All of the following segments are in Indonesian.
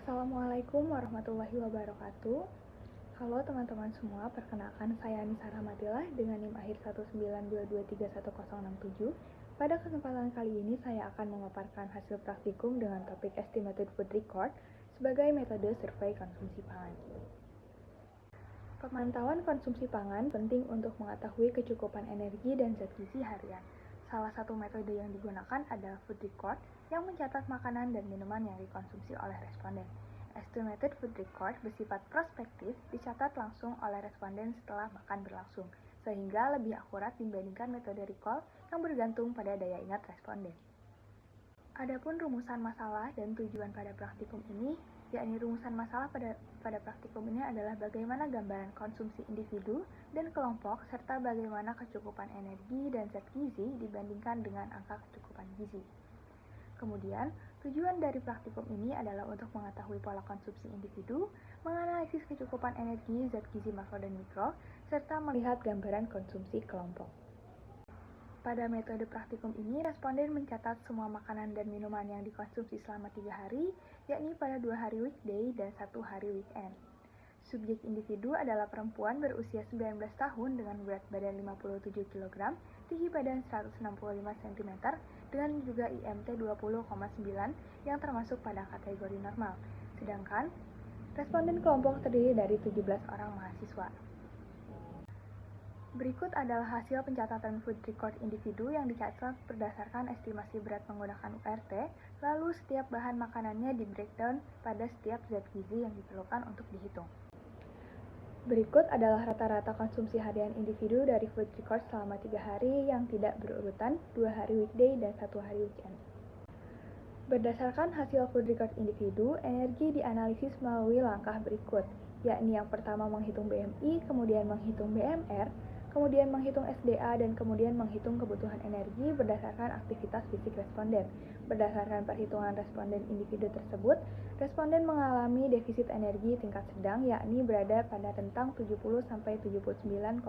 Assalamualaikum warahmatullahi wabarakatuh. Halo teman-teman semua, perkenalkan saya Anissa Rahmatillah dengan NIM akhir 192231067. Pada kesempatan kali ini saya akan memaparkan hasil praktikum dengan topik Estimated Food Record sebagai metode survei konsumsi pangan. Pemantauan konsumsi pangan penting untuk mengetahui kecukupan energi dan zat gizi harian. Salah satu metode yang digunakan adalah food record yang mencatat makanan dan minuman yang dikonsumsi oleh responden. Estimated food record bersifat prospektif, dicatat langsung oleh responden setelah makan berlangsung, sehingga lebih akurat dibandingkan metode recall yang bergantung pada daya ingat responden. Adapun rumusan masalah dan tujuan pada praktikum ini, yakni rumusan masalah pada praktikum ini adalah bagaimana gambaran konsumsi individu dan kelompok serta bagaimana kecukupan energi dan zat gizi dibandingkan dengan angka kecukupan gizi. Kemudian, tujuan dari praktikum ini adalah untuk mengetahui pola konsumsi individu, menganalisis kecukupan energi, zat gizi makro dan mikro, serta melihat gambaran konsumsi kelompok. Pada metode praktikum ini, responden mencatat semua makanan dan minuman yang dikonsumsi selama 3 hari, yakni pada 2 hari weekday dan 1 hari weekend. Subjek individu adalah perempuan berusia 19 tahun dengan berat badan 57 kg, tinggi badan 165 cm, dengan juga IMT 20,9 yang termasuk pada kategori normal. Sedangkan, responden kelompok terdiri dari 17 orang mahasiswa. Berikut adalah hasil pencatatan food record individu yang dicatat berdasarkan estimasi berat menggunakan URT, lalu setiap bahan makanannya di breakdown pada setiap zat gizi yang diperlukan untuk dihitung. Berikut adalah rata-rata konsumsi harian individu dari food record selama 3 hari yang tidak berurutan, 2 hari weekday dan 1 hari weekend. Berdasarkan hasil food record individu, energi dianalisis melalui langkah berikut, yakni yang pertama menghitung BMI, kemudian menghitung BMR, kemudian menghitung SDA, dan kemudian menghitung kebutuhan energi berdasarkan aktivitas fisik responden. Berdasarkan perhitungan responden individu tersebut, responden mengalami defisit energi tingkat sedang, yakni berada pada rentang 70-79,9%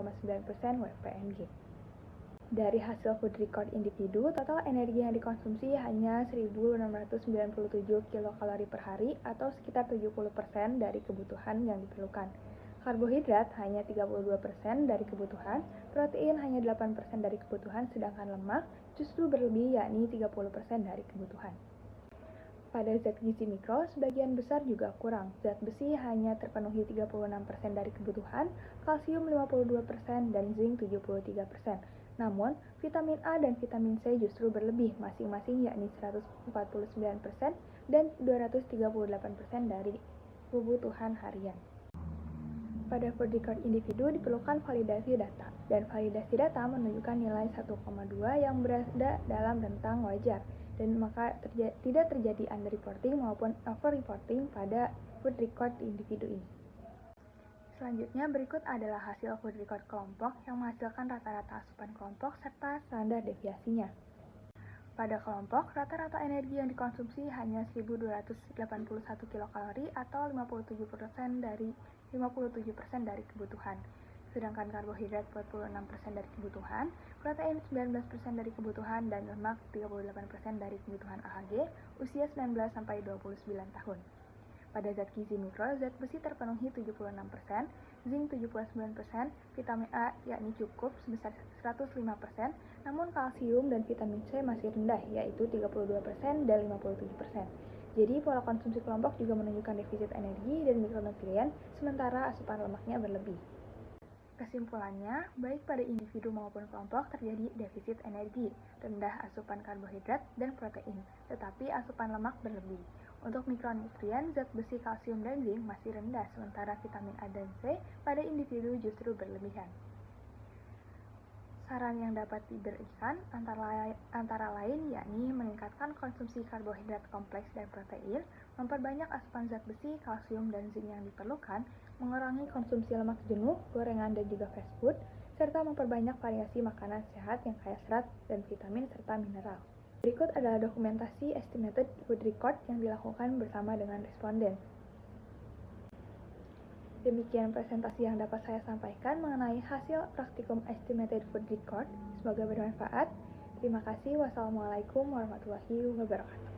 WPNG. Dari hasil food record individu, total energi yang dikonsumsi hanya 1.697 kilokalori per hari atau sekitar 70% dari kebutuhan yang diperlukan. Karbohidrat hanya 32% dari kebutuhan, protein hanya 8% dari kebutuhan, sedangkan lemak justru berlebih yakni 30% dari kebutuhan. Pada zat gizi mikro, sebagian besar juga kurang. Zat besi hanya terpenuhi 36% dari kebutuhan, kalsium 52%, dan zinc 73%. Namun, vitamin A dan vitamin C justru berlebih, masing-masing yakni 149% dan 238% dari kebutuhan harian. Pada food record individu diperlukan validasi data, dan validasi data menunjukkan nilai 1,2 yang berada dalam rentang wajar, dan maka tidak terjadi underreporting maupun overreporting pada food record individu ini. Selanjutnya, berikut adalah hasil food record kelompok yang menghasilkan rata-rata asupan kelompok serta standar deviasinya. Pada kelompok, rata-rata energi yang dikonsumsi hanya 1.281 kilokalori atau 57% dari kebutuhan. Sedangkan karbohidrat 46% dari kebutuhan, protein 19% dari kebutuhan, dan lemak 38% dari kebutuhan AHG usia 19-29 tahun. Pada zat gizi mikro, zat besi terpenuhi 76%, zinc 79%, vitamin A yakni cukup sebesar 105%, namun kalsium dan vitamin C masih rendah yaitu 32% dan 57%. Jadi pola konsumsi kelompok juga menunjukkan defisit energi dan mikronutrien, sementara asupan lemaknya berlebih. Kesimpulannya, baik pada individu maupun kelompok terjadi defisit energi, rendah asupan karbohidrat dan protein, tetapi asupan lemak berlebih. Untuk mikronutrien, zat besi, kalsium, dan zinc masih rendah, sementara vitamin A dan C pada individu justru berlebihan. Saran yang dapat diberikan antara lain yakni meningkatkan konsumsi karbohidrat kompleks dan protein, memperbanyak asupan zat besi, kalsium, dan zinc yang diperlukan, mengurangi konsumsi lemak jenuh, gorengan, dan juga fast food, serta memperbanyak variasi makanan sehat yang kaya serat dan vitamin serta mineral. Berikut adalah dokumentasi estimated food record yang dilakukan bersama dengan responden. Demikian presentasi yang dapat saya sampaikan mengenai hasil praktikum estimated food record. Semoga bermanfaat. Terima kasih. Wassalamualaikum warahmatullahi wabarakatuh.